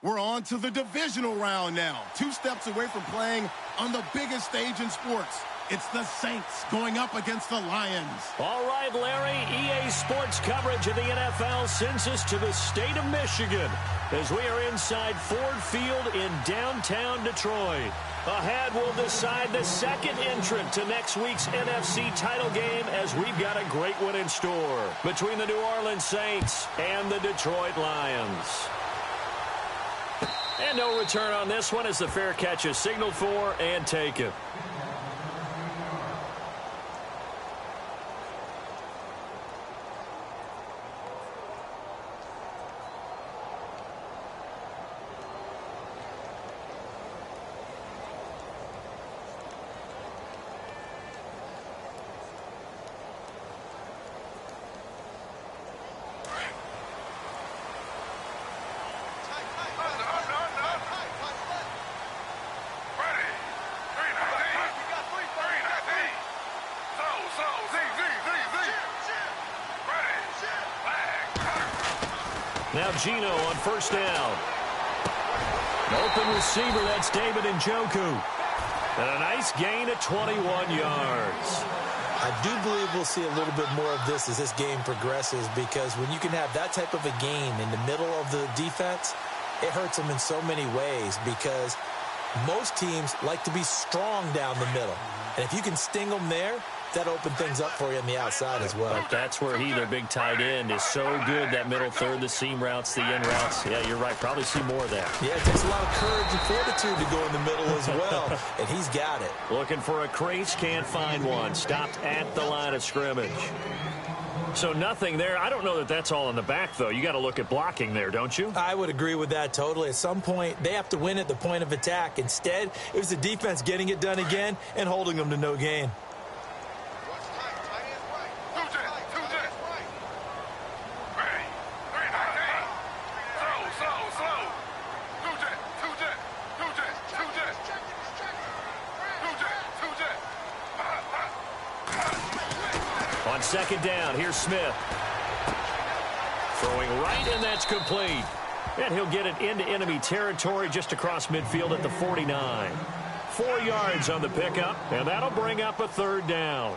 We're on to the divisional round now. 2 steps away from playing on the biggest stage in sports. It's the Saints going up against the Lions. All right, Larry, EA Sports coverage of the NFL sends us to the state of Michigan as we are inside Ford Field in downtown Detroit. Ahead, we'll decide the second entrant to next week's NFC title game as we've got a great one in store between the New Orleans Saints and the Detroit Lions. And no return on this one as the fair catch is signaled for and taken. Now Gino on first down. Open receiver, that's David Njoku. And a nice gain of 21 yards. I do believe we'll see a little bit more of this as this game progresses, because when you can have that type of a gain in the middle of the defense, it hurts them in so many ways, because most teams like to be strong down the middle. And if you can sting them there, that opened things up for you on the outside as well. But that's where their big tight end, is so good, that middle third, the seam routes, the in routes. Yeah, you're right. Probably see more of that. Yeah, it takes a lot of courage and fortitude to go in the middle as well, and he's got it. Looking for a crease, can't find one. Stopped at the line of scrimmage. So nothing there. I don't know that that's all in the back, though. You got to look at blocking there, don't you? I would agree with that totally. At some point, they have to win at the point of attack. Instead, it was the defense getting it done again and holding them to no gain. On second down, here's Smith. Throwing right, and that's complete. And he'll get it into enemy territory just across midfield at the 49. 4 yards on the pickup, and that'll bring up a third down.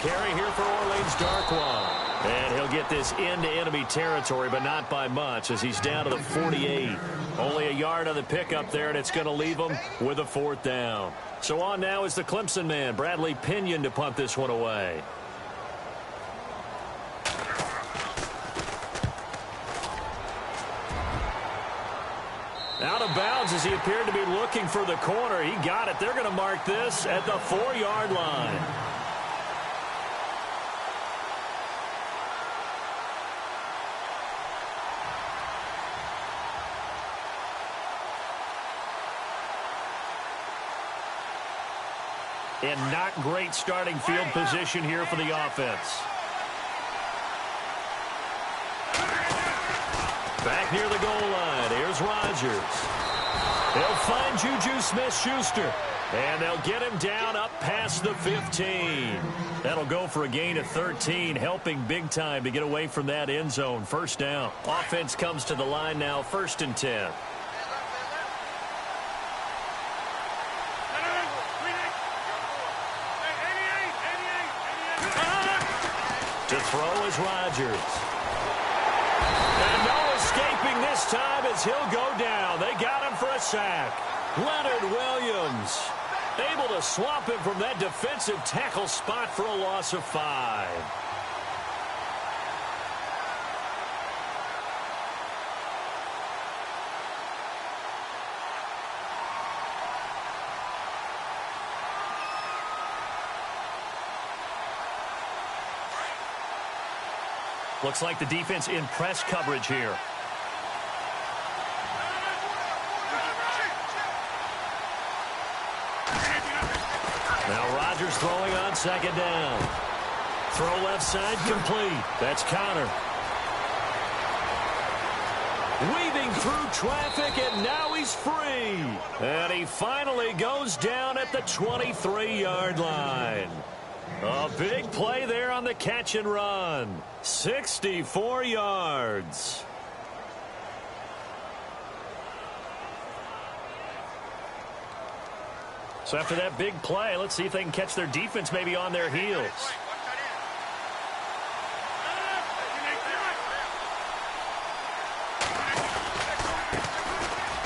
Carry here for Orleans Darkwa. And he'll get this into enemy territory, but not by much, as he's down to the 48. Only a yard on the pickup there, and it's going to leave him with a fourth down. So on now is the Clemson man, Bradley Pinion, to punt this one away. Out of bounds as he appeared to be looking for the corner. He got it. They're going to mark this at the 4-yard line. And not great starting field position here for the offense. Back near the goal line. Here's Rodgers. They'll find Juju Smith-Schuster. And they'll get him down up past the 15. That'll go for a gain of 13, helping big time to get away from that end zone. First down. Offense comes to the line now, 1st and 10. To throw is Rodgers. And no escaping this time as he'll go down. They got him for a sack. Leonard Williams able to swap him from that defensive tackle spot for a loss of 5. Looks like the defense in press coverage here. Now Rodgers throwing on second down. Throw left side complete. That's Connor. Weaving through traffic, and now he's free. And he finally goes down at the 23-yard line. A big play there on the catch and run. 64 yards. So after that big play, let's see if they can catch their defense maybe on their heels.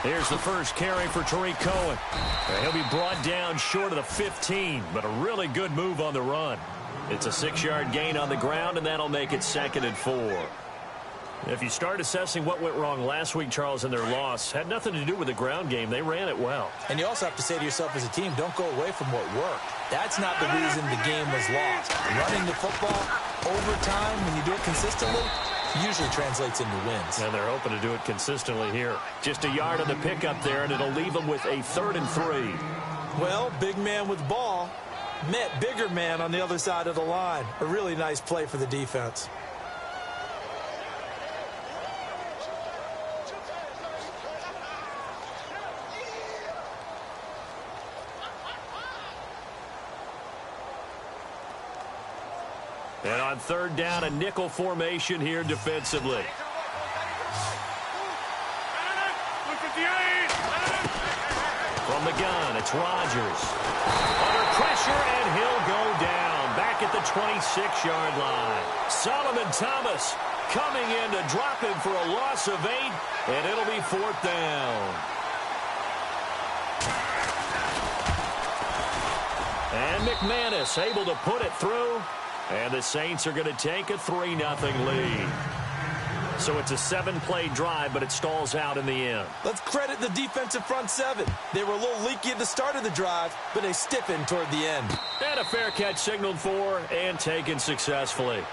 Here's the first carry for Tariq Cohen. He'll be brought down short of the 15, but a really good move on the run. It's a 6-yard gain on the ground, and that'll make it 2nd and 4. If you start assessing what went wrong last week, Charles, in their loss, had nothing to do with the ground game. They ran it well. And you also have to say to yourself as a team, don't go away from what worked. That's not the reason the game was lost. Running the football over time, when you do it consistently, usually translates into wins. And they're hoping to do it consistently here. Just a yard on the pickup there, and it'll leave them with a 3rd and 3. Well, big man with ball met bigger man on the other side of the line. A really nice play for the defense. And on 3rd down, a nickel formation here defensively. From the gun, it's Rodgers. Under pressure, and he'll go down. Back at the 26-yard line. Solomon Thomas coming in to drop him for a loss of 8, and it'll be 4th down. And McManus able to put it through. And the Saints are going to take a 3-0 lead. So it's a 7-play drive, but it stalls out in the end. Let's credit the defensive front 7. They were a little leaky at the start of the drive, but they stiffened toward the end. And a fair catch signaled for and taken successfully.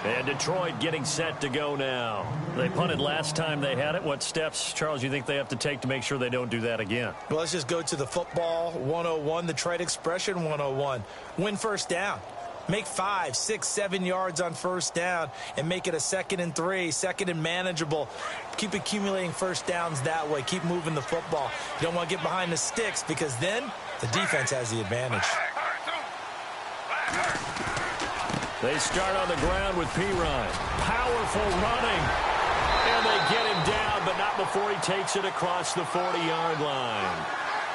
And Detroit getting set to go now. They punted last time they had it. What steps, Charles, you think they have to take to make sure they don't do that again? Well, let's just go to the football 101, the trade expression 101. Win first down. Make 5, 6, 7 yards on first down and make it a 2nd and 3, 2nd and manageable. Keep accumulating first downs that way. Keep moving the football. You don't want to get behind the sticks because then the defense has the advantage. They start on the ground with Pirine. Powerful running. And they get him down, but not before he takes it across the 40-yard line.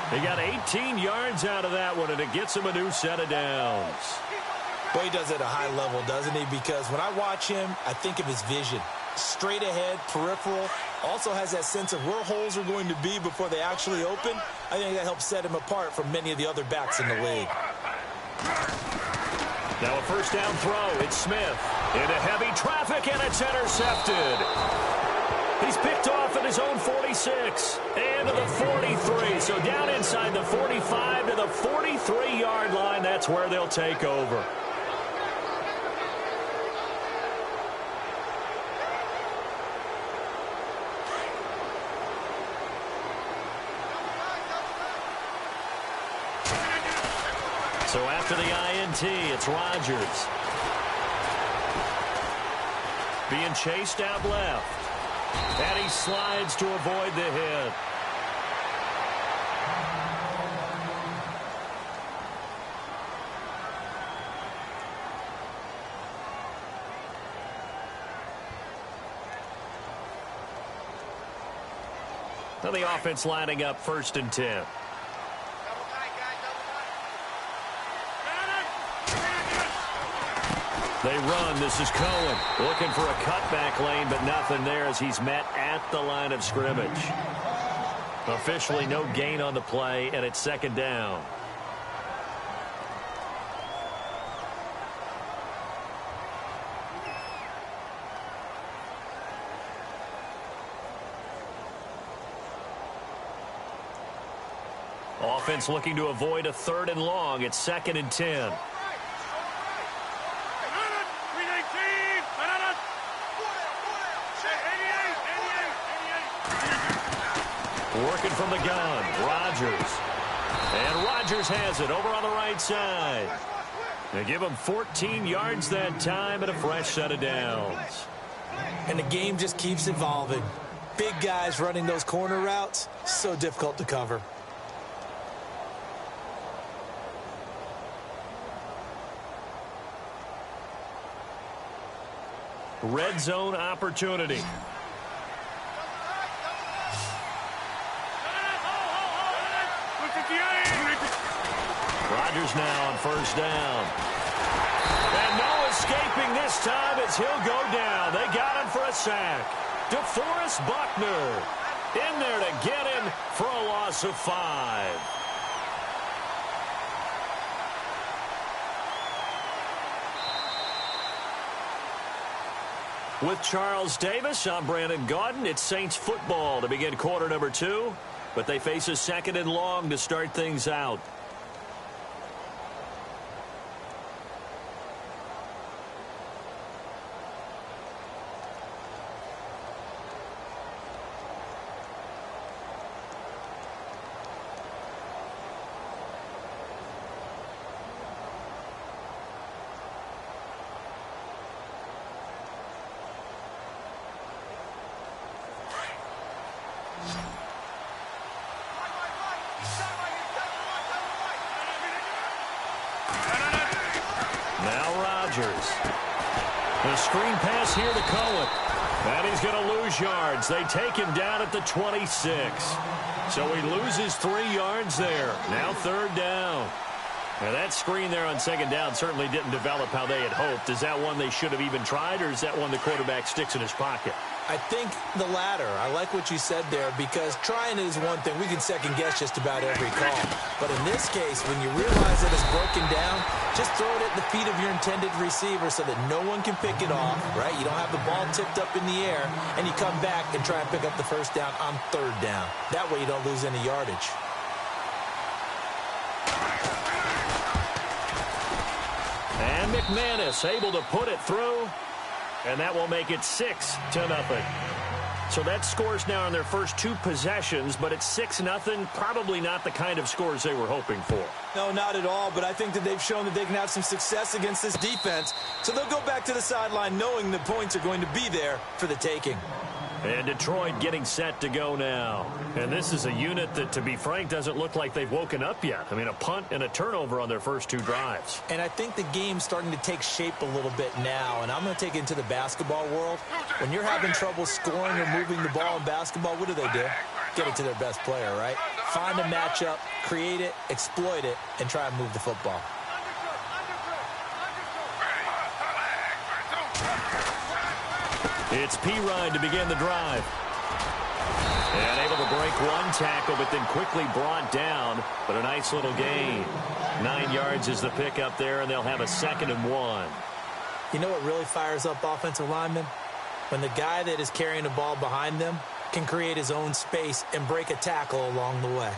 He got 18 yards out of that one, and it gets him a new set of downs. Well, he does it at a high level, doesn't he? Because when I watch him, I think of his vision. Straight ahead, peripheral. Also has that sense of where holes are going to be before they actually open. I think that helps set him apart from many of the other backs in the league. Now a first down throw. It's Smith. Into heavy traffic, and it's intercepted. He's picked off at his own 46. And to the 43. So down inside the 45 to the 43-yard line. That's where they'll take over. So after the INT, it's Rodgers. Being chased out left. And he slides to avoid the hit. Now the offense lining up 1st and 10. They run. This is Cohen looking for a cutback lane, but nothing there as he's met at the line of scrimmage. Officially no gain on the play, and it's 2nd down. Offense looking to avoid a 3rd and long. It's 2nd and 10. Working from the gun, Rodgers. And Rodgers has it over on the right side. They give him 14 yards that time and a fresh set of downs. And the game just keeps evolving. big guys running those corner routes, so difficult to cover. Red zone opportunity. Rodgers now on first down. And no escaping this time as he'll go down. They got him for a sack. DeForest Buckner in there to get him for a loss of 5. With Charles Davis, I'm Brandon Gaudin. It's Saints football to begin quarter number 2, but they face a 2nd and long to start things out. The screen pass here to Cohen. And he's going to lose yards. They take him down at the 26. So he loses 3 yards there. Now 3rd down. Now that screen there on 2nd down certainly didn't develop how they had hoped. Is that one they should have even tried, or is that one the quarterback sticks in his pocket? I think the latter. I like what you said there, because trying is one thing. We can second guess just about every call. But in this case, when you realize that it's broken down, just throw it at the feet of your intended receiver so that no one can pick it off, right? You don't have the ball tipped up in the air, and you come back and try and pick up the first down on 3rd down. That way you don't lose any yardage. And McManus able to put it through. And that will make it 6-0. So that scores now in their first 2 possessions, but it's 6-0. Probably not the kind of scores they were hoping for. No, not at all, but I think that they've shown that they can have some success against this defense. So they'll go back to the sideline knowing the points are going to be there for the taking. And Detroit getting set to go now. And this is a unit that, to be frank, doesn't look like they've woken up yet. I mean, a punt and a turnover on their first 2 drives. And I think the game's starting to take shape a little bit now. And I'm going to take it into the basketball world. When you're having trouble scoring or moving the ball in basketball, what do? Get it to their best player, right? Find a matchup, create it, exploit it, and try and move the football. It's P-Ryan to begin the drive. And able to break 1 tackle, but then quickly brought down. But a nice little gain. 9 yards is the pickup there, and they'll have a 2nd and 1. You know what really fires up offensive linemen? When the guy that is carrying the ball behind them can create his own space and break a tackle along the way.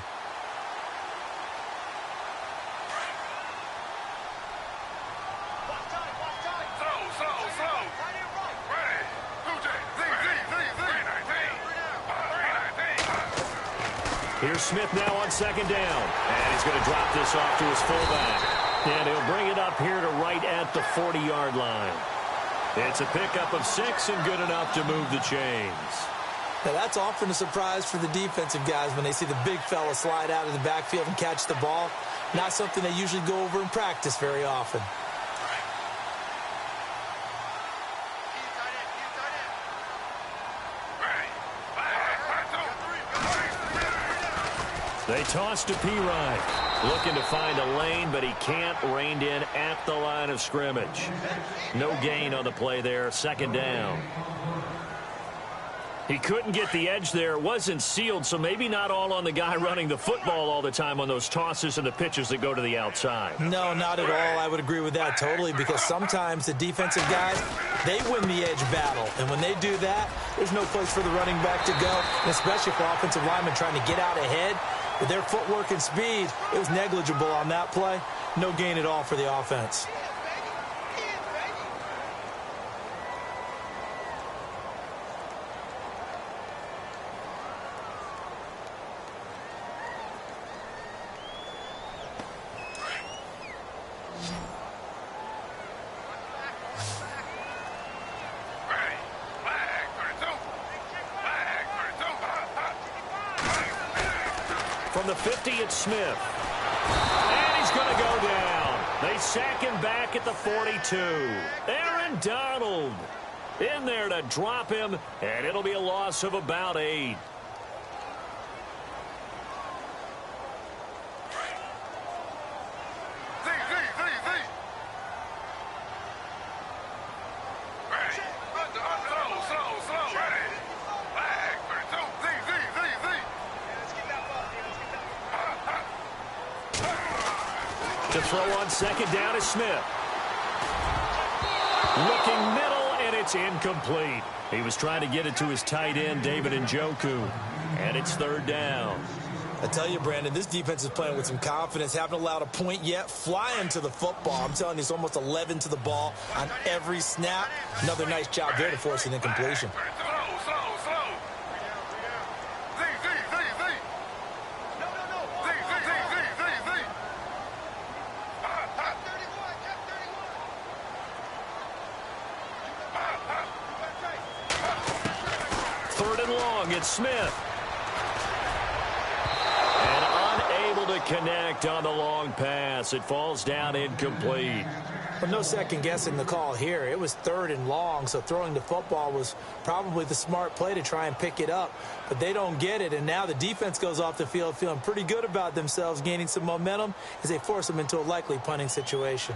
Here's Smith now on 2nd down. And he's going to drop this off to his fullback. And he'll bring it up here to right at the 40-yard line. It's a pickup of 6 and good enough to move the chains. Now that's often a surprise for the defensive guys when they see the big fella slide out of the backfield and catch the ball. Not something they usually go over in practice very often. They toss to P-Ryan. Looking to find a lane, but he can't. Reined in at the line of scrimmage. No gain on the play there. 2nd down. He couldn't get the edge there. It wasn't sealed, so maybe not all on the guy running the football all the time on those tosses and the pitches that go to the outside. No, not at all. I would agree with that totally, because sometimes the defensive guys, they win the edge battle. And when they do that, there's no place for the running back to go, and especially for offensive linemen trying to get out ahead. With their footwork and speed, it was negligible on that play. No gain at all for the offense. From the 50, it's Smith. And he's going to go down. They sack him back at the 42. Aaron Donald in there to drop him, and it'll be a loss of about 8. To throw on second down is Smith. Looking middle, and it's incomplete. He was trying to get it to his tight end, David Njoku. And it's third down. I tell you, Brandon, this defense is playing with some confidence. Haven't allowed a point yet. Flying to the football. I'm telling you, it's almost 11 to the ball on every snap. Another nice job there to force an incompletion. Third and long, it's Smith. And unable to connect on the long pass. It falls down incomplete. But no second guessing the call here. It was third and long, so throwing the football was probably the smart play to try and pick it up. But they don't get it, and now the defense goes off the field feeling pretty good about themselves, gaining some momentum as they force them into a likely punting situation.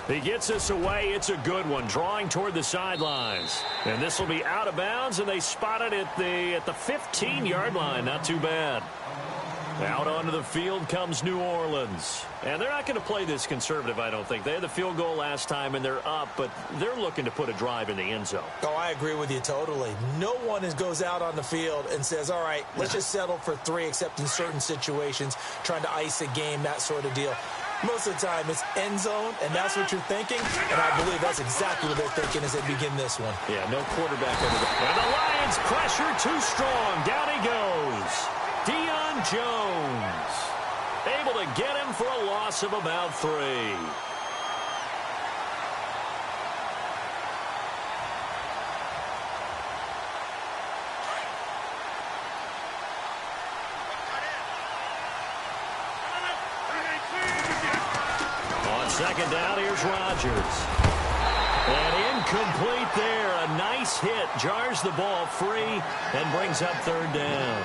He gets this away. It's a good one, drawing toward the sidelines. And this will be out of bounds, and they spot it at the 15-yard line. Not too bad. Out onto the field comes New Orleans. And they're not going to play this conservative, I don't think. They had the field goal last time, and they're up, but they're looking to put a drive in the end zone. Oh, I agree with you totally. No one goes out on the field and says, all right, let's just settle for 3, except in certain situations, trying to ice a game, that sort of deal. Most of the time, it's end zone, and that's what you're thinking. And I believe that's exactly what they're thinking as they begin this one. Yeah, no quarterback over there. And the Lions pressure too strong. Down he goes. Deion Jones able to get him for a loss of about 3. Second down, here's Rodgers. And incomplete there. A nice hit. Jars the ball free and brings up third down.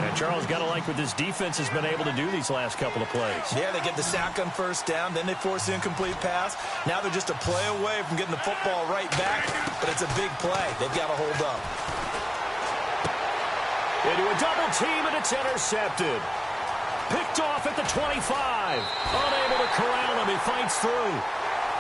And Charles, got to like what this defense has been able to do these last couple of plays. Yeah, they get the sack on first down. Then they force the incomplete pass. Now they're just a play away from getting the football right back. But it's a big play. They've got to hold up. Into a double team, and it's intercepted. Picked off at the 25. Unable to corral him. He fights through.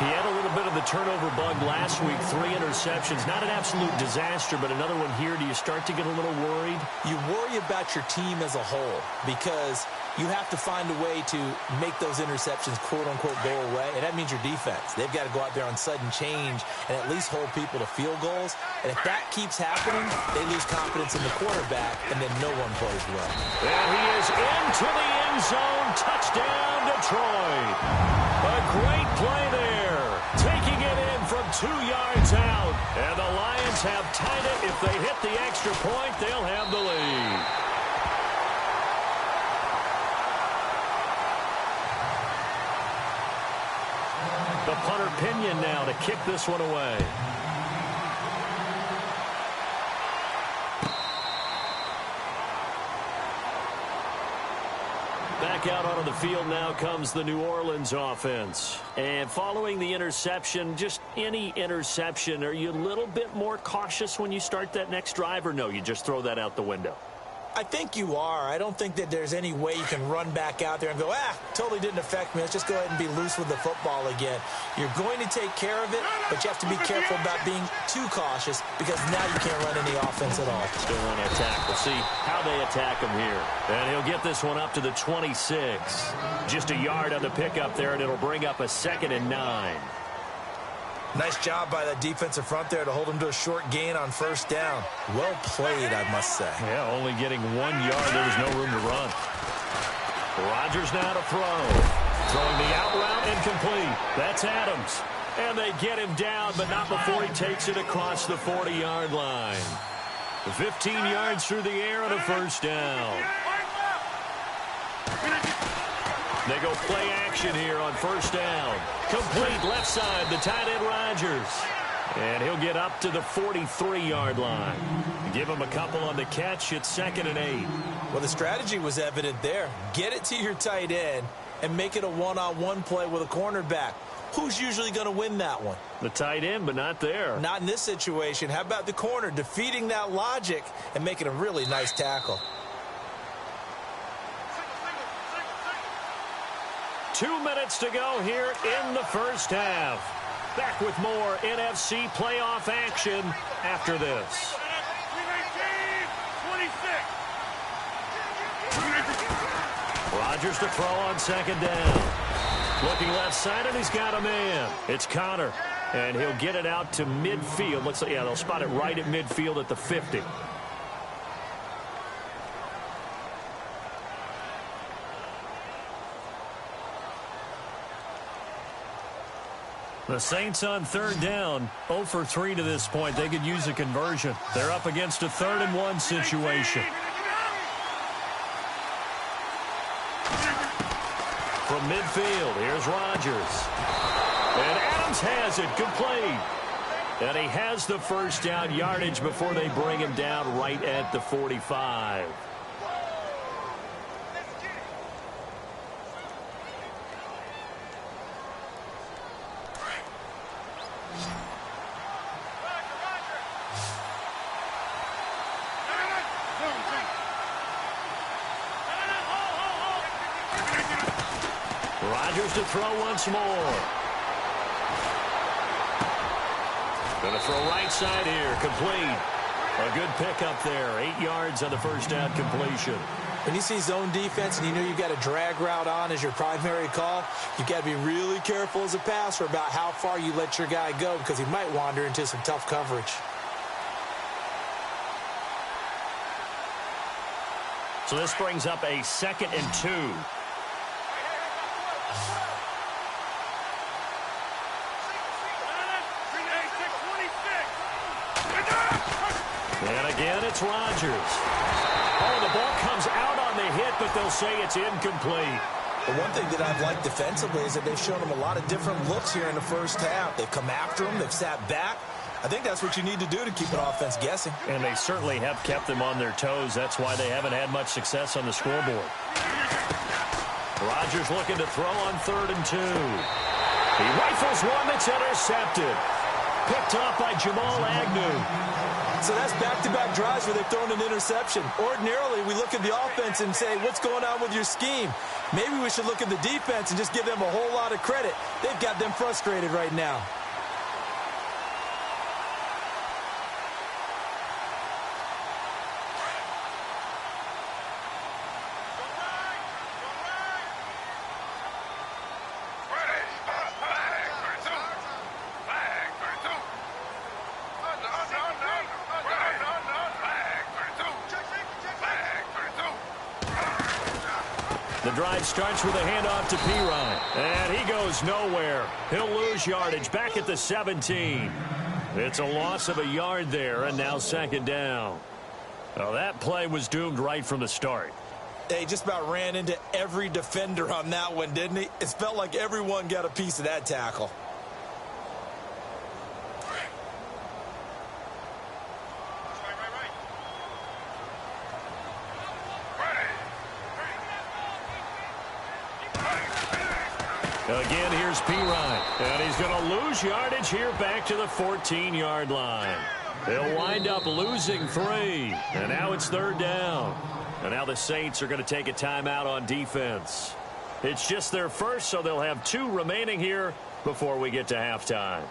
He had a little bit of the turnover bug last week. 3 interceptions. Not an absolute disaster, but another one here. Do you start to get a little worried? You worry about your team as a whole because you have to find a way to make those interceptions, quote-unquote, go away. And that means your defense. They've got to go out there on sudden change and at least hold people to field goals. And if that keeps happening, they lose confidence in the quarterback, and then no one plays well. And he is into the end zone. Touchdown, Detroit. A great play there. Taking it in from 2 yards out. And the Lions have tied it. If they hit the extra point, they'll have the lead. The punter Pinion now to kick this one away. Back out onto the field now comes the New Orleans offense. And following the interception, just any interception, are you a little bit more cautious when you start that next drive, or no, you just throw that out the window? I think you are. I don't think that there's any way you can run back out there and go, totally didn't affect me. Let's just go ahead and be loose with the football again. You're going to take care of it, but you have to be careful about being too cautious because now you can't run any offense at all. Still want to attack. We'll see how they attack him here. And he'll get this one up to the 26. Just a yard on the pickup there, and it'll bring up a 2nd and 9. Nice job by that defensive front there to hold him to a short gain on first down. Well played, I must say. Yeah, only getting 1 yard. There was no room to run. Rodgers now to throw. Throwing the out route incomplete. That's Adams. And they get him down, but not before he takes it across the 40-yard line. 15 yards through the air and a first down. They go play action here on first down. Complete left side, the tight end Rodgers. And he'll get up to the 43-yard line. Give him a couple on the catch. It's 2nd and 8. Well, the strategy was evident there. Get it to your tight end and make it a one-on-one play with a cornerback. Who's usually going to win that one? The tight end, but not there. Not in this situation. How about the corner defeating that logic and making a really nice tackle? 2 minutes to go here in the first half. Back with more NFC playoff action after this. Rodgers to throw on 2nd down. Looking left side, and he's got a man. It's Connor, and he'll get it out to midfield. Looks like, yeah, they'll spot it right at midfield at the 50. The Saints on 3rd down, 0 for 3 to this point. They could use a conversion. They're up against a 3rd and 1 situation. From midfield, here's Rodgers. And Adams has it complete. And he has the first down yardage before they bring him down right at the 45. Rodgers to throw once more. Going to throw right side here, complete. A good pickup there, 8 yards on the first down completion. When you see zone defense and you know you've got a drag route on as your primary call, you've got to be really careful as a passer about how far you let your guy go because he might wander into some tough coverage. So this brings up a 2nd and 2. And again, it's Rodgers. Oh, the ball comes out on the hit, but they'll say it's incomplete. The one thing that I've liked defensively is that they've shown him a lot of different looks here in the first half. They've come after him. They've sat back. I think that's what you need to do to keep an offense guessing. And they certainly have kept them on their toes. That's why they haven't had much success on the scoreboard. Rodgers looking to throw on 3rd and 2. He rifles one that's intercepted. Picked off by Jamal Agnew. So that's back-to-back drives where they've thrown an interception. Ordinarily, we look at the offense and say, what's going on with your scheme? Maybe we should look at the defense and just give them a whole lot of credit. They've got them frustrated right now. The drive starts with a handoff to Pirine. And he goes nowhere. He'll lose yardage back at the 17. It's a loss of a yard there, and now 2nd down. Well, that play was doomed right from the start. They just about ran into every defender on that one, didn't he? It felt like everyone got a piece of that tackle. Again, here's Pirine. And he's going to lose yardage here back to the 14-yard line. They'll wind up losing 3. And now it's 3rd down. And now the Saints are going to take a timeout on defense. It's just their first, so they'll have 2 remaining here before we get to halftime.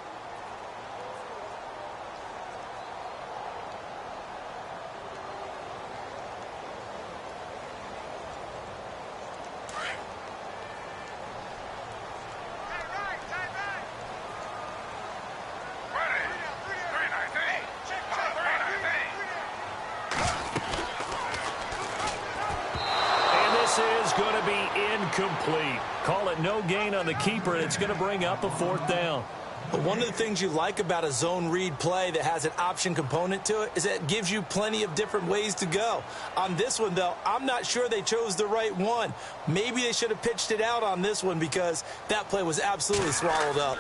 Going to be incomplete. Call it no gain on the keeper, and it's going to bring up a 4th down. But one of the things you like about a zone read play that has an option component to it is that it gives you plenty of different ways to go. On this one, though, I'm not sure they chose the right one. Maybe they should have pitched it out on this one because that play was absolutely swallowed up.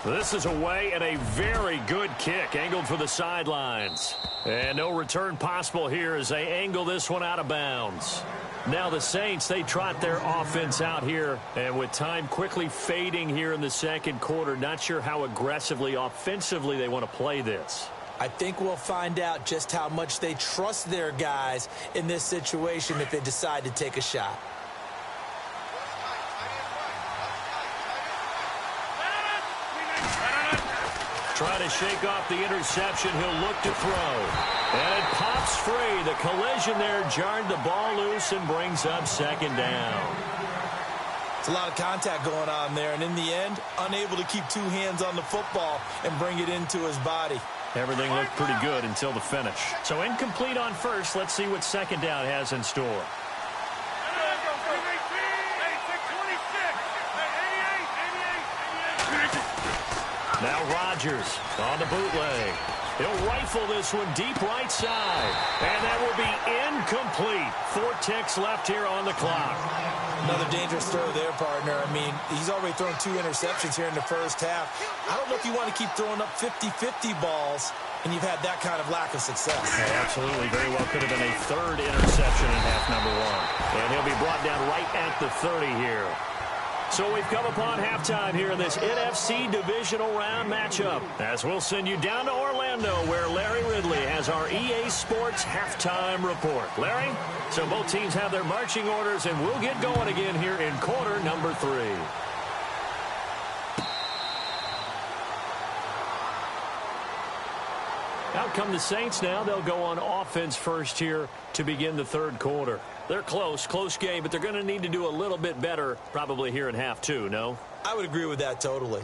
This is away and a very good kick angled for the sidelines. And no return possible here as they angle this one out of bounds. Now the Saints, they trot their offense out here. And with time quickly fading here in the second quarter, not sure how aggressively, offensively they want to play this. I think we'll find out just how much they trust their guys in this situation if they decide to take a shot. Trying to shake off the interception. He'll look to throw. And it pops free. The collision there jarred the ball loose and brings up second down. It's a lot of contact going on there, and in the end, unable to keep two hands on the football and bring it into his body. Everything looked pretty good until the finish. So incomplete on first. Let's see what second down has in store. Now Rodgers on the bootleg. He'll rifle this one deep right side. And that will be incomplete. 4 ticks left here on the clock. Another dangerous throw there, partner. I mean, he's already thrown 2 interceptions here in the first half. I don't know if you want to keep throwing up 50-50 balls, and you've had that kind of lack of success. Yeah, absolutely. Very well could have been a 3rd interception in half number 1. And he'll be brought down right at the 30 here. So we've come upon halftime here in this NFC divisional round matchup. As we'll send you down to Orlando where Larry Ridley has our EA Sports halftime report. Larry, so both teams have their marching orders and we'll get going again here in quarter number 3. Out come the Saints now. They'll go on offense first here to begin the 3rd quarter. They're close game, but they're going to need to do a little bit better probably here in half 2, no? I would agree with that totally.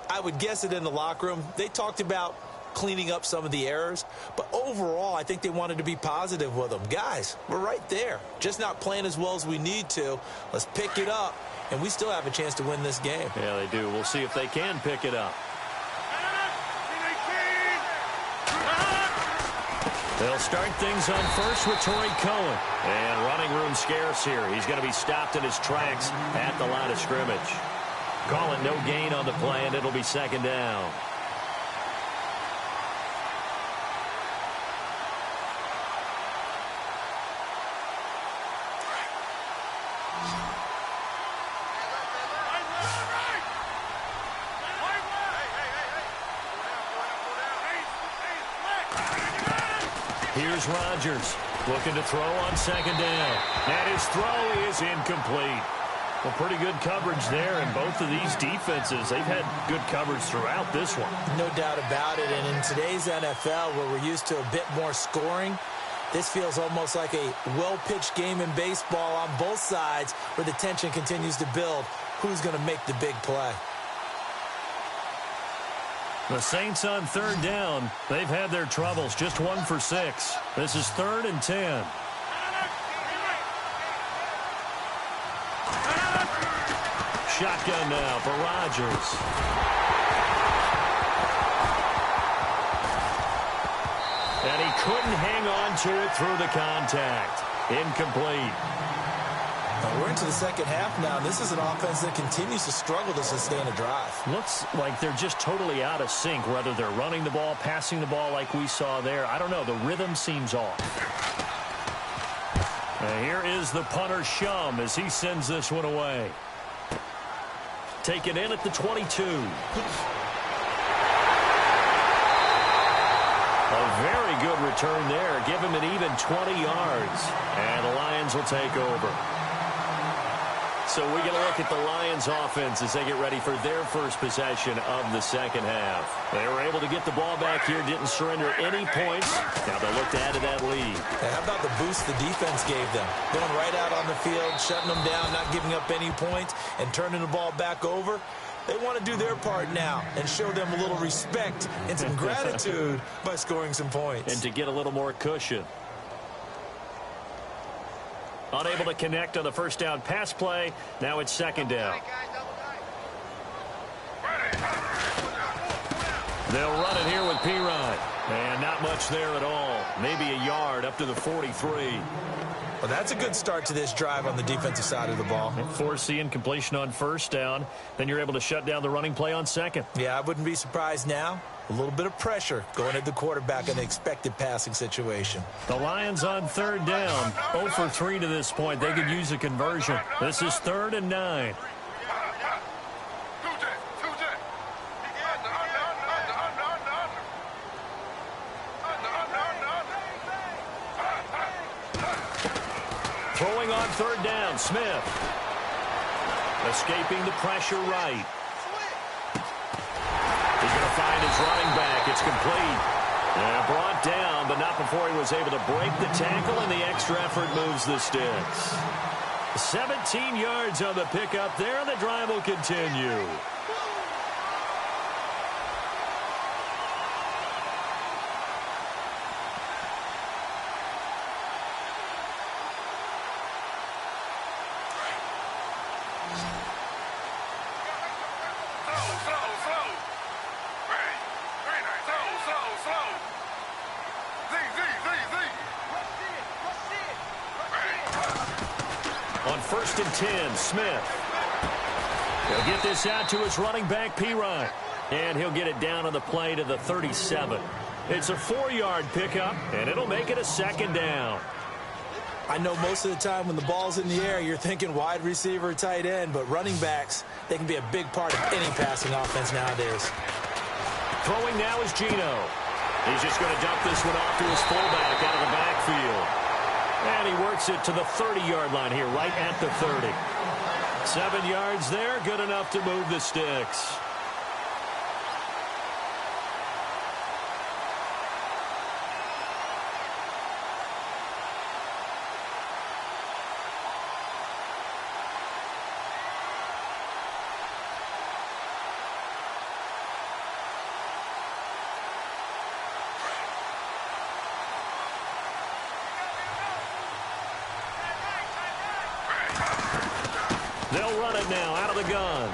I would guess it in the locker room. They talked about cleaning up some of the errors, but overall, I think they wanted to be positive with them. Guys, we're right there. Just not playing as well as we need to. Let's pick it up, and we still have a chance to win this game. Yeah, they do. We'll see if they can pick it up. They'll start things on first with Torrey Cohen. And running room scarce here. He's going to be stopped in his tracks at the line of scrimmage. Call it no gain on the play, and it'll be second down. Here's Rodgers looking to throw on second down. And his throw is incomplete. Well, pretty good coverage there, and both of these defenses, they've had good coverage throughout this one. No doubt about it, and in today's NFL, where we're used to a bit more scoring, this feels almost like a well-pitched game in baseball on both sides where the tension continues to build. Who's going to make the big play? The Saints on 3rd down. They've had their troubles, just 1 for 6. This is 3rd and 10. Shotgun now for Rodgers. And he couldn't hang on to it through the contact. Incomplete. We're into the second half now. This is an offense that continues to struggle to sustain a drive. Looks like they're just totally out of sync, whether they're running the ball, passing the ball like we saw there. I don't know. The rhythm seems off. And here is the punter, Shum, as he sends this one away. Taken in at the 22. A very good return there. Give him an even 20 yards. And the Lions will take over. So we get a look at the Lions offense as they get ready for their first possession of the second half. They were able to get the ball back here, didn't surrender any points. Now they'll look to add to that lead. And how about the boost the defense gave them? Going right out on the field, shutting them down, not giving up any points, and turning the ball back over. They want to do their part now and show them a little respect and some gratitude by scoring some points. And to get a little more cushion. Unable to connect on the first down pass play. Now it's second down. They'll run it here with Pirine. And not much there at all. Maybe a yard up to the 43. Well, that's a good start to this drive on the defensive side of the ball. Force completion on first down. Then you're able to shut down the running play on second. Yeah, I wouldn't be surprised now. A little bit of pressure going at the quarterback in the expected passing situation. The Lions on third down. 0 for 3 to this point. They could use a conversion. This is 3rd and 9. Throwing on third down, Smith. Escaping the pressure right. He's going to find his running back. It's complete. Brought down, but not before he was able to break the tackle, and the extra effort moves the sticks. 17 yards on the pickup there, and the drive will continue. On 1st and 10, Smith. He'll get this out to his running back, Pirine. And he'll get it down on the play to the 37. It's a 4-yard pickup, and it'll make it a 2nd down. I know most of the time when the ball's in the air, you're thinking wide receiver, tight end, but running backs, they can be a big part of any passing offense nowadays. Throwing now is Gino. He's just going to dump this one off to his fullback out of the backfield. And he works it to the 30-yard line here, right at the 30. 7 yards there, good enough to move the sticks. They'll run it now out of the gun.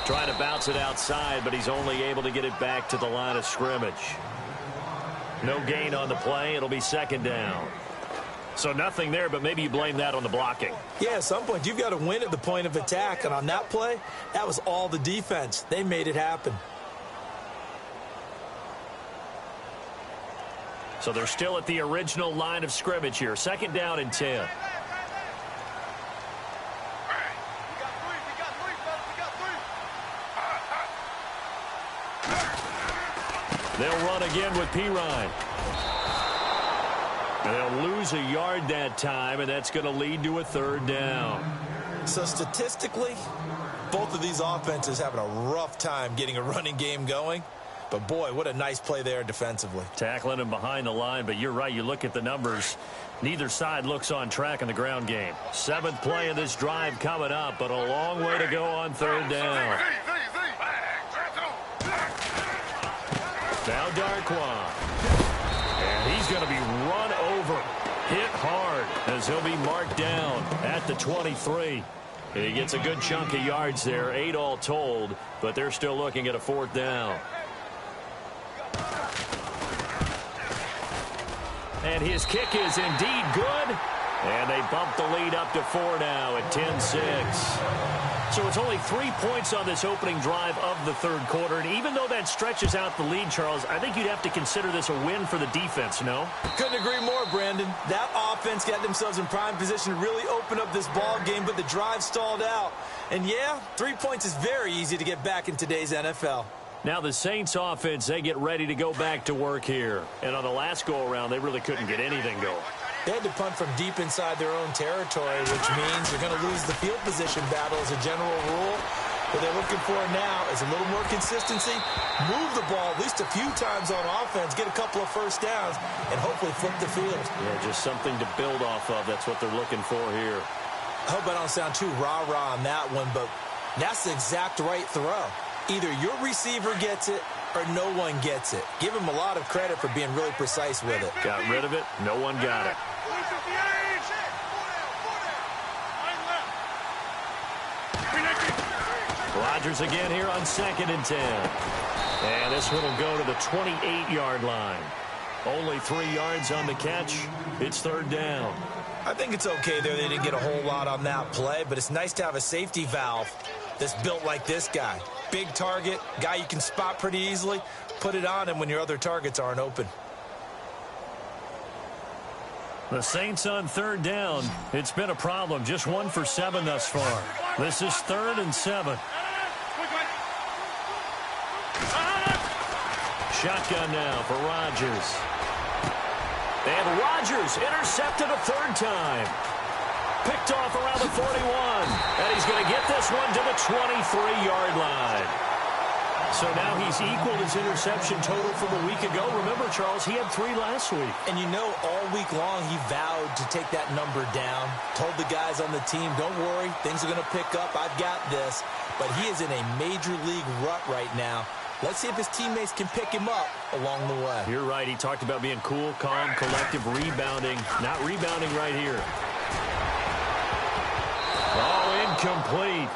Trying to bounce it outside, but he's only able to get it back to the line of scrimmage. No gain on the play. It'll be 2nd down. So nothing there, but maybe you blame that on the blocking. Yeah, at some point, you've got to win at the point of attack. And on that play, that was all the defense. They made it happen. So they're still at the original line of scrimmage here. 2nd down and 10. They'll run again with Pirine. And they'll lose a yard that time, and that's going to lead to a 3rd down. So statistically, both of these offenses having a rough time getting a running game going. But, boy, what a nice play there defensively. Tackling him behind the line, but you're right. You look at the numbers. Neither side looks on track in the ground game. 7th play of this drive coming up, but a long way to go on 3rd down. Now Darquan. And he's going to be run over. Hit hard as he'll be marked down at the 23. He gets a good chunk of yards there, 8 all told, but they're still looking at a 4th down. And his kick is indeed good. And they bump the lead up to 4 now at 10-6. So it's only 3 points on this opening drive of the 3rd quarter. And even though that stretches out the lead, Charles, I think you'd have to consider this a win for the defense, no? Couldn't agree more, Brandon. That offense got themselves in prime position to really open up this ball game, but the drive stalled out. And, yeah, 3 points is very easy to get back in today's NFL. Now the Saints offense, they get ready to go back to work here. And on the last go-around, they really couldn't get anything going. They had to punt from deep inside their own territory, which means they're going to lose the field position battle as a general rule. What they're looking for now is a little more consistency, move the ball at least a few times on offense, get a couple of 1st downs, and hopefully flip the field. Yeah, just something to build off of. That's what they're looking for here. I hope I don't sound too rah-rah on that one, but that's the exact right throw. Either your receiver gets it or no one gets it. Give him a lot of credit for being really precise with it. Got rid of it. No one got it. Rodgers again here on 2nd and 10. And this one will go to the 28-yard line. Only 3 yards on the catch. It's 3rd down. I think it's okay there. They didn't get a whole lot on that play, but it's nice to have a safety valve that's built like this guy. Big target, guy you can spot pretty easily. Put it on him when your other targets aren't open. The Saints on 3rd down. It's been a problem. Just 1 for 7 thus far. This is 3rd and 7. Shotgun now for Rodgers. And Rodgers intercepted a 3rd time. Picked off around the 41. And he's going to get this one to the 23-yard line. So now he's equaled his interception total from a week ago. Remember, Charles, he had 3 last week. And you know, all week long he vowed to take that number down. Told the guys on the team, don't worry, things are going to pick up. I've got this. But he is in a major league rut right now. Let's see if his teammates can pick him up along the way. You're right. He talked about being cool, calm, collective, rebounding. Not rebounding right here. Oh, incomplete.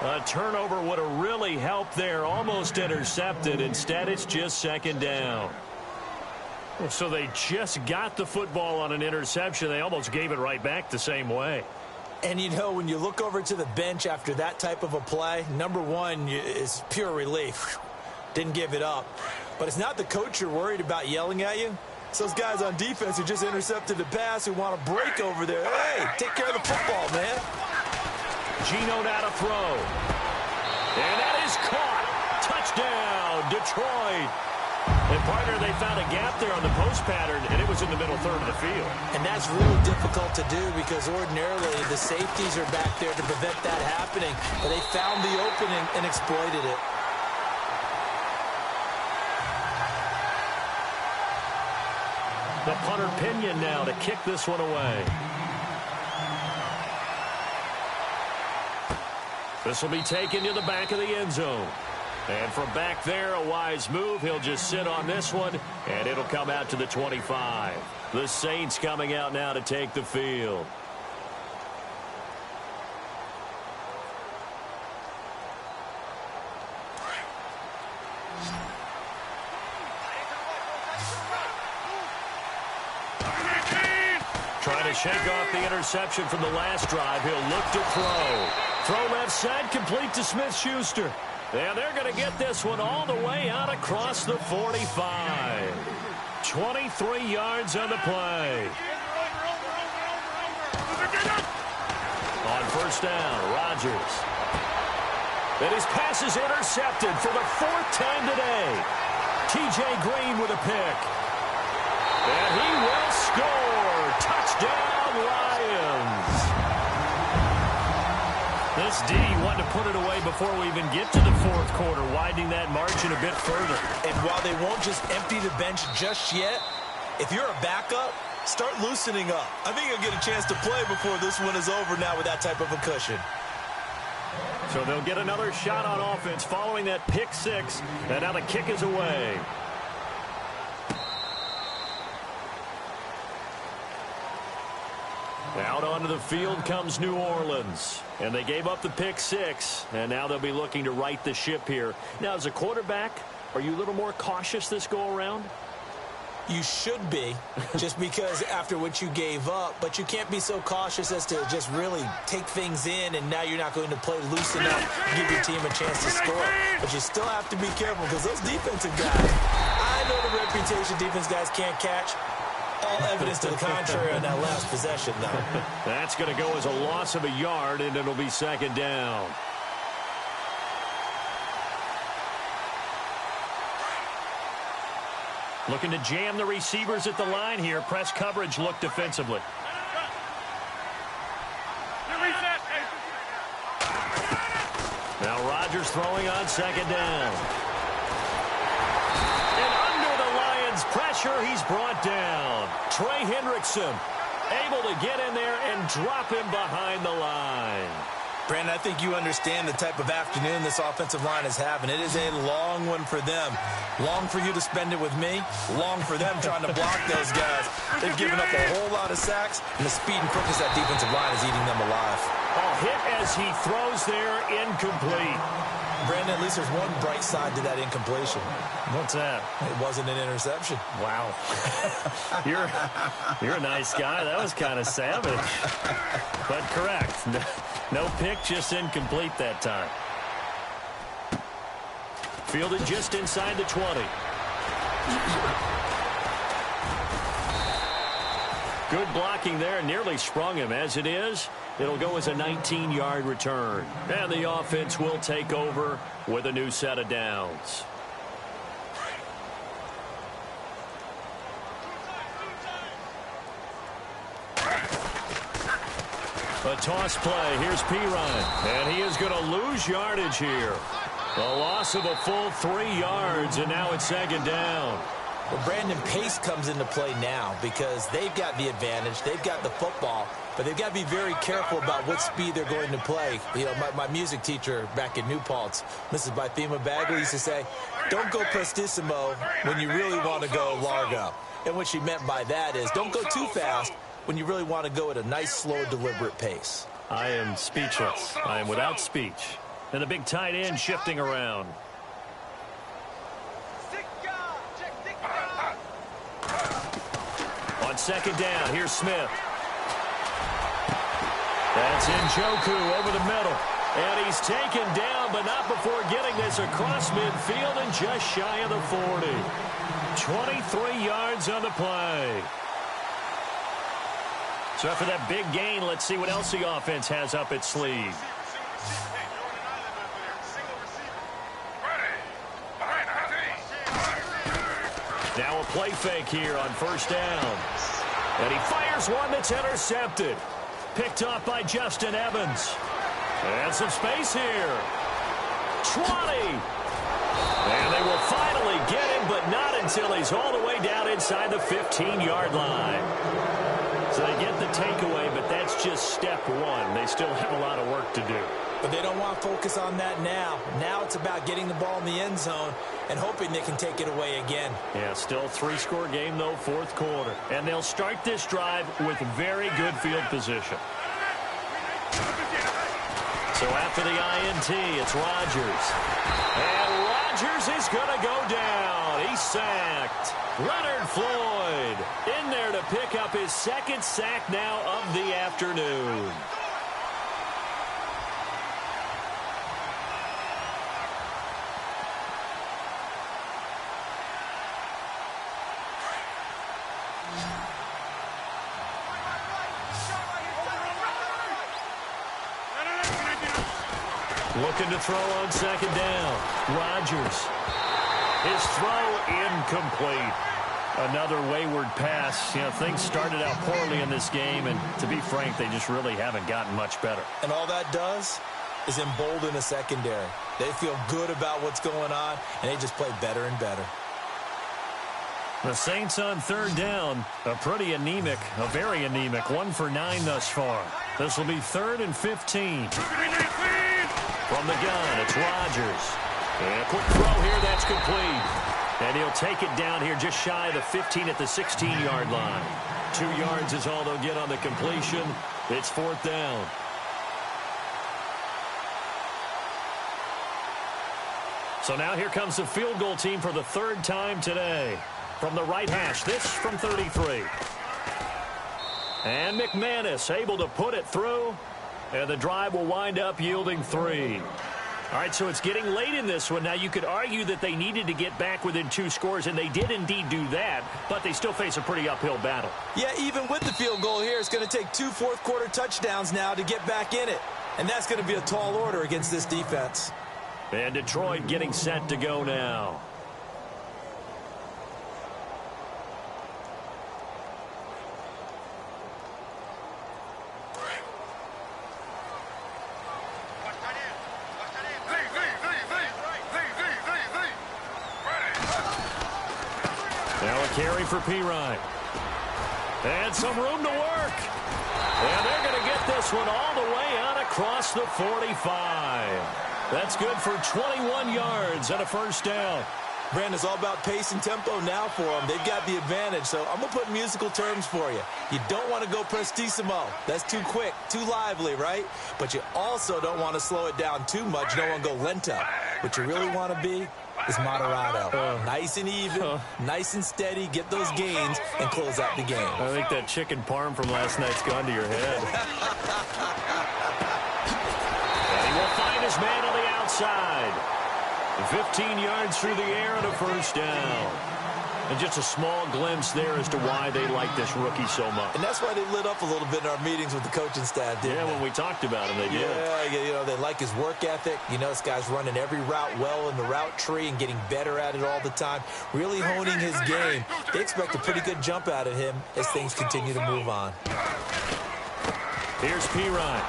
A turnover would have really helped there. Almost intercepted. Instead, it's just 2nd down. So they just got the football on an interception. They almost gave it right back the same way. And, you know, when you look over to the bench after that type of a play, number one is pure relief. Didn't give it up. But it's not the coach you're worried about yelling at you. It's those guys on defense who just intercepted the pass who want to break over there. Hey, take care of the football, man. Geno now to throw. And that is caught. Touchdown, Detroit. And, partner, they found a gap there on the post pattern, and it was in the middle 3rd of the field. And that's really difficult to do because ordinarily the safeties are back there to prevent that happening. But they found the opening and exploited it. The punter Pinion now to kick this one away. This will be taken to the back of the end zone. And from back there, a wise move. He'll just sit on this one, and it'll come out to the 25. The Saints coming out now to take the field. Trying to shake off the interception from the last drive. He'll look to throw. Throw left side, complete to Smith-Schuster. And they're going to get this one all the way out across the 45. 23 yards on the play. On 1st down, Rodgers. And his pass is intercepted for the 4th time today. T.J. Green with a pick. And he will score. Touchdown, Lions. This D wanted to put it away before we even get to the 4th quarter, widening that margin a bit further. And while they won't just empty the bench just yet, if you're a backup, start loosening up. I think you'll get a chance to play before this one is over now with that type of a cushion. So they'll get another shot on offense following that pick 6, and now the kick is away. Out onto the field comes New Orleans. And they gave up the pick 6. And now they'll be looking to right the ship here. Now, as a quarterback, are you a little more cautious this go-around? You should be, just because after what you gave up. But you can't be so cautious as to just really take things in, and now you're not going to play loose enough to give your team a chance to score. But you still have to be careful because those defensive guys, I know the reputation defense guys can't catch. All evidence to the contrary on that last possession, though. That's going to go as a loss of a yard, and it'll be 2nd down. Looking to jam the receivers at the line here. Press coverage look defensively. Now Rodgers throwing on 2nd down. And under the Lions' pressure, he's brought down. Trey Hendrickson able to get in there and drop him behind the line. Brandon, I think you understand the type of afternoon this offensive line is having. It is a long one for them. Long for you to spend it with me. Long for them trying to block those guys. They've given up a whole lot of sacks, and the speed and quickness of that defensive line is eating them alive. A hit as he throws there, incomplete. Brandon, at least there's one bright side to that incompletion. What's that? It wasn't an interception. Wow. You're a nice guy. That was kind of savage. But correct. No pick, just incomplete that time. Fielded just inside the 20. Good blocking there. Nearly sprung him. As it is, it'll go as a 19-yard return. And the offense will take over with a new set of downs. A toss play. Here's Pirine. And he is going to lose yardage here. A loss of a full 3 yards, and now it's second down. Well, Brandon, pace comes into play now because they've got the advantage. They've got the football, but they've got to be very careful about what speed they're going to play. You know, my music teacher back in New Paltz, Mrs. Bythema Bagley, used to say, don't go prestissimo when you really want to go largo. And what she meant by that is don't go too fast when you really want to go at a nice, slow, deliberate pace. I am speechless. I am without speech. And the big tight end shifting around. On second down, here's Smith. That's Njoku over the middle. And he's taken down, but not before getting this across midfield and just shy of the 40. 23 yards on the play. So after that big gain, let's see what else the offense has up its sleeve. Now a play fake here on first down. And he fires one that's intercepted. Picked off by Justin Evans. And some space here. 20. And they will finally get him, but not until he's all the way down inside the 15-yard line. So they get the takeaway, but that's just step one. They still have a lot of work to do. But they don't want to focus on that now. Now it's about getting the ball in the end zone and hoping they can take it away again. Yeah, still 3-score game, though, fourth quarter. And they'll start this drive with very good field position. So after the INT, it's Rodgers. And Rodgers is going to go down. He's sacked. Leonard Floyd in there to pick up his second sack now of the afternoon. Looking to throw on second down. Rodgers. His throw incomplete. Another wayward pass. You know, things started out poorly in this game, and to be frank, they just really haven't gotten much better. And all that does is embolden the secondary. They feel good about what's going on, and they just play better and better. The Saints on third down, a very anemic, 1 for 9 thus far. This will be 3rd and 15. From the gun, it's Rodgers. And a quick throw here, that's complete. And he'll take it down here just shy of the 15 at the 16-yard line. 2 yards is all they'll get on the completion. It's 4th down. So now here comes the field goal team for the 3rd time today. From the right hash, this from 33. And McManus able to put it through. And the drive will wind up yielding 3. All right, so it's getting late in this one. Now, you could argue that they needed to get back within 2 scores, and they did indeed do that, but they still face a pretty uphill battle. Yeah, even with the field goal here, it's going to take 2 fourth-quarter touchdowns now to get back in it. And that's going to be a tall order against this defense. And Detroit getting set to go now. Carry for Pirine. And some room to work. And they're going to get this one all the way out across the 45. That's good for 21 yards and a first down. Brandon, it's all about pace and tempo now for them. They've got the advantage, so I'm going to put musical terms for you. You don't want to go prestissimo. That's too quick, too lively, right? But you also don't want to slow it down too much. You don't want to go lento. What you really want to be is moderato. Nice and even, nice and steady, get those gains, and close out the game. I think that chicken parm from last night's gone to your head. And he will find his man on the outside. 15 yards through the air and a first down. And just a small glimpse there as to why they like this rookie so much. And that's why they lit up a little bit in our meetings with the coaching staff, didn't they? When we talked about him, they did. Yeah, you know, they like his work ethic. You know, this guy's running every route well in the route tree and getting better at it all the time, really honing his game. They expect a pretty good jump out of him as things continue to move on. Here's P-Ryan.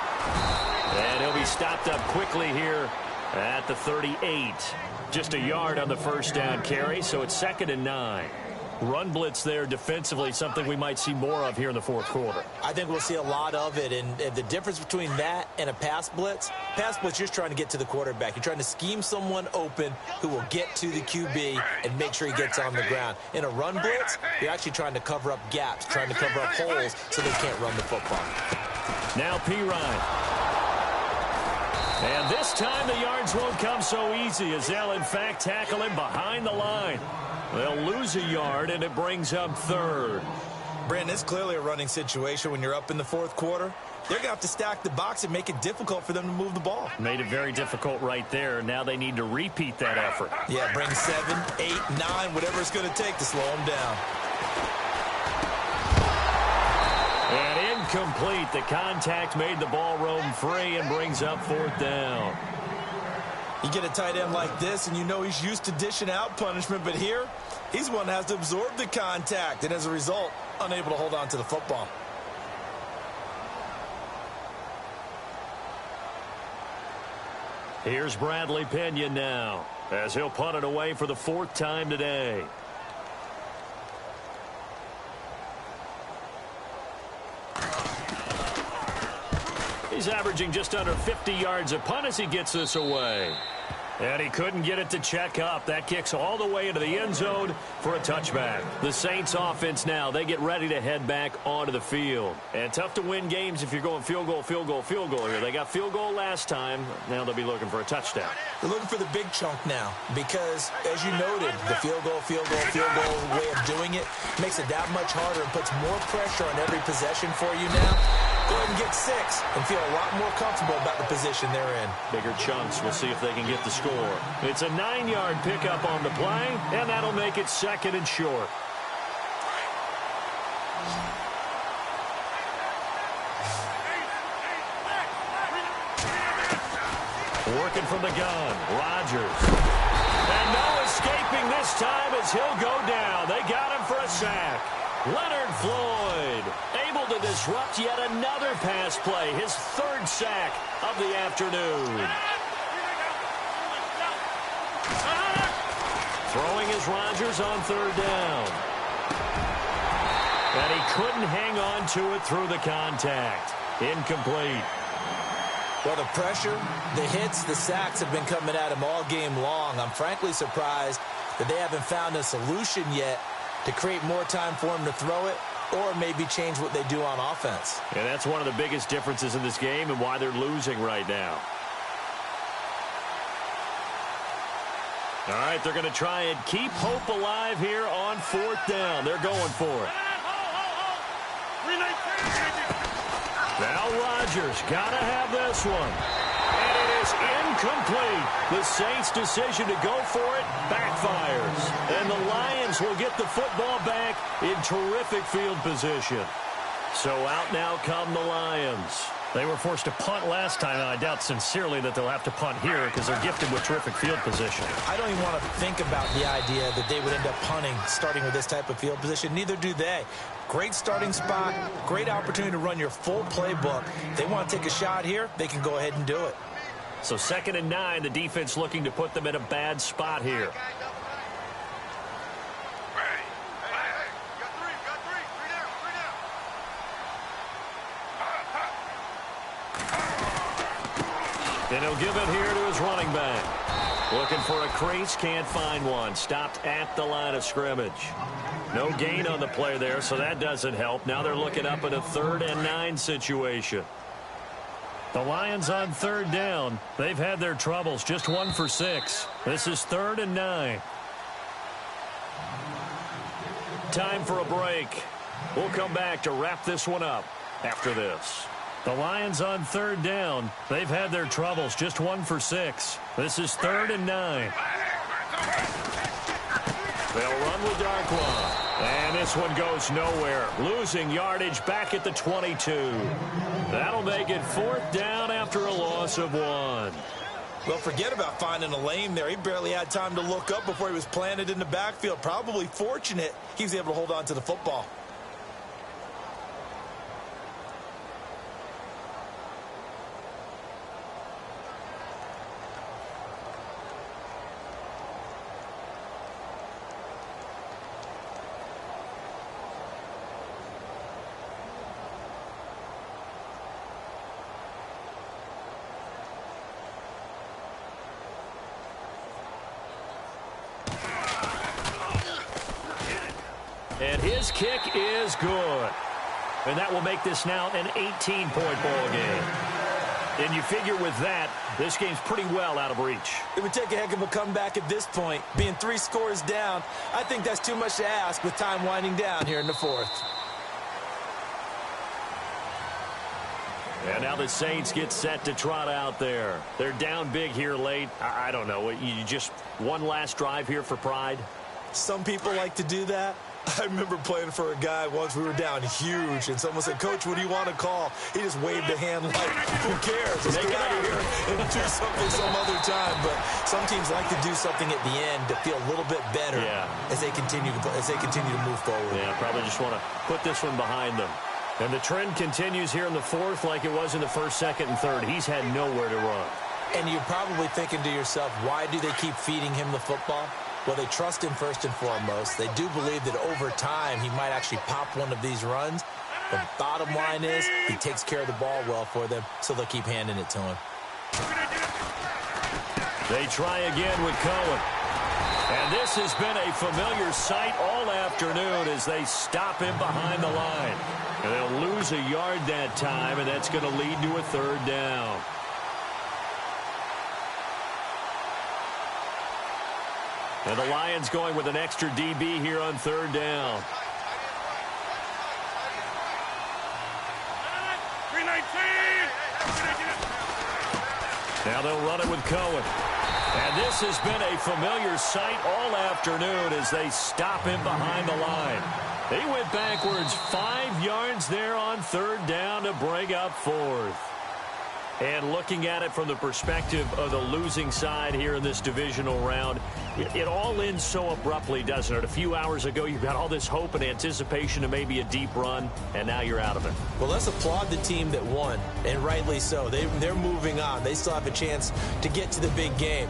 And he'll be stopped up quickly here at the 38. Just a yard on the first down carry, so it's 2nd and 9. Run blitz there defensively, something we might see more of here in the fourth quarter. I think we'll see a lot of it, and the difference between that and a pass blitz, you're just trying to get to the quarterback. You're trying to scheme someone open who will get to the QB and make sure he gets on the ground. In a run blitz, you're actually trying to cover up gaps, trying to cover up holes so they can't run the football. Now P-Ryan. And this time the yards won't come so easy as they'll, in fact, tackle him behind the line. They'll lose a yard, and it brings up 3rd. Brandon, it's clearly a running situation when you're up in the fourth quarter. They're going to have to stack the box and make it difficult for them to move the ball. Made it very difficult right there. Now they need to repeat that effort. Yeah, bring 7, 8, 9, whatever it's going to take to slow them down. And incomplete. The contact made the ball roam free and brings up 4th down. You get a tight end like this, and you know he's used to dishing out punishment, but here, he's one that has to absorb the contact, and as a result, unable to hold on to the football. Here's Bradley Pinion now, as he'll punt it away for the 4th time today. He's averaging just under 50 yards a punt as he gets this away. And he couldn't get it to check up. That kicks all the way into the end zone for a touchback. The Saints offense now, they get ready to head back onto the field. And tough to win games if you're going field goal, field goal, field goal here. They got field goal last time. Now they'll be looking for a touchdown. They're looking for the big chunk now because, as you noted, the field goal way of doing it makes it that much harder and puts more pressure on every possession for you now. Go ahead and get 6 and feel a lot more comfortable about the position they're in. Bigger chunks. We'll see if they can get the score. It's a 9-yard pickup on the play, and that'll make it 2nd and short. Working from the gun, Rodgers. And no escaping this time as he'll go down. They got him for a sack. Leonard Floyd able to disrupt yet another pass play, his 3rd sack of the afternoon. Throwing is Rodgers on 3rd down. And he couldn't hang on to it through the contact. Incomplete. Well, the pressure, the hits, the sacks have been coming at him all game long. I'm frankly surprised that they haven't found a solution yet to create more time for him to throw it or maybe change what they do on offense. And that's one of the biggest differences in this game and why they're losing right now. All right, they're going to try and keep hope alive here on 4th down. They're going for it. Now Rodgers got to have this one. And it is incomplete. The Saints' decision to go for it backfires. And the Lions will get the football back in terrific field position. So out now come the Lions. They were forced to punt last time, and I doubt sincerely that they'll have to punt here because they're gifted with terrific field position. I don't even want to think about the idea that they would end up punting starting with this type of field position. Neither do they. Great starting spot, great opportunity to run your full playbook. If they want to take a shot here, they can go ahead and do it. So 2nd and 9, the defense looking to put them in a bad spot here. And he'll give it here to his running back. Looking for a crease, can't find one. Stopped at the line of scrimmage. No gain on the play there, so that doesn't help. Now they're looking up in a 3rd and 9 situation. The Lions on 3rd down. They've had their troubles, just 1 for 6. This is 3rd and 9. Time for a break. We'll come back to wrap this one up after this. The Lions on 3rd down. They've had their troubles, just 1 for 6. This is 3rd and 9. They'll run with Darkwa. And this one goes nowhere. Losing yardage back at the 22. That'll make it 4th down after a loss of 1. Well, forget about finding a lane there. He barely had time to look up before he was planted in the backfield. Probably fortunate he was able to hold on to the football. And his kick is good. And that will make this now an 18-point ball game. And you figure with that, this game's pretty well out of reach. It would take a heck of a comeback at this point. Being 3 scores down, I think that's too much to ask with time winding down here in the 4th. And now the Saints get set to trot out there. They're down big here late. I don't know. You just one last drive here for pride? Some people like to do that. I remember playing for a guy once. We were down huge, and someone said, "Coach, what do you want to call?" He just waved a hand like, "Who cares? Let's get out of here and do something some other time." But some teams like to do something at the end to feel a little bit better as they continue to move forward. Yeah, probably just want to put this one behind them. And the trend continues here in the 4th like it was in the 1st, 2nd, and 3rd. He's had nowhere to run. And you're probably thinking to yourself, why do they keep feeding him the football? Well, they trust him first and foremost. They do believe that over time he might actually pop one of these runs. The bottom line is he takes care of the ball well for them, so they'll keep handing it to him. They try again with Cohen. And this has been a familiar sight all afternoon as they stop him behind the line. And they'll lose a yard that time, and that's going to lead to a 3rd down. And the Lions going with an extra DB here on 3rd down. 319. Now they'll run it with Cohen. And this has been a familiar sight all afternoon as they stop him behind the line. They went backwards 5 yards there on 3rd down to bring up 4th. And looking at it from the perspective of the losing side here in this divisional round, it all ends so abruptly, doesn't it? A few hours ago, you got all this hope and anticipation of maybe a deep run, and now you're out of it. Well, let's applaud the team that won, and rightly so. They're moving on. They still have a chance to get to the big game.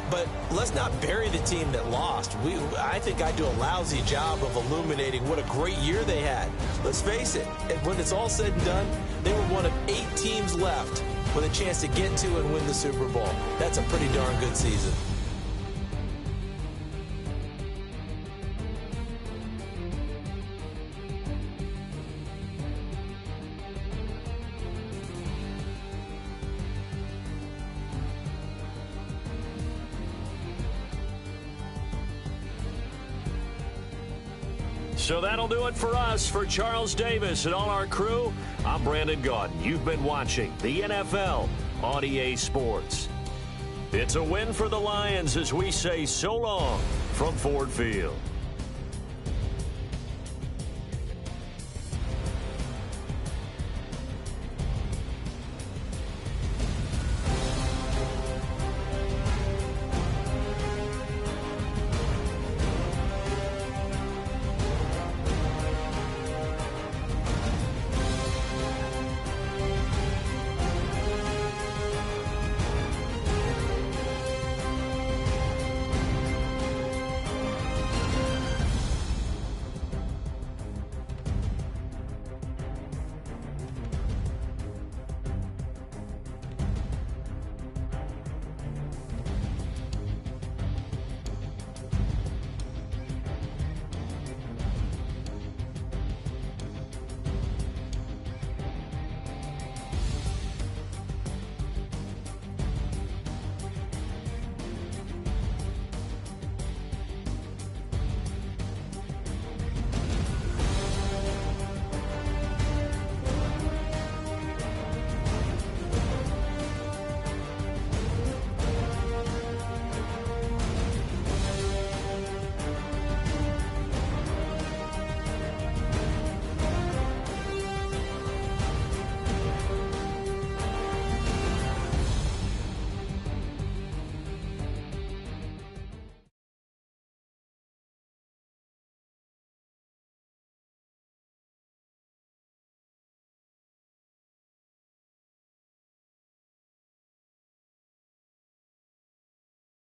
But let's not bury the team that lost. I think I do a lousy job of illuminating what a great year they had. Let's face it, when it's all said and done, they were one of 8 teams left with a chance to get to and win the Super Bowl. That's a pretty darn good season. So that'll do it for us. For Charles Davis and all our crew, I'm Brandon Gaudin. You've been watching the NFL on EA Sports. It's a win for the Lions as we say so long from Ford Field.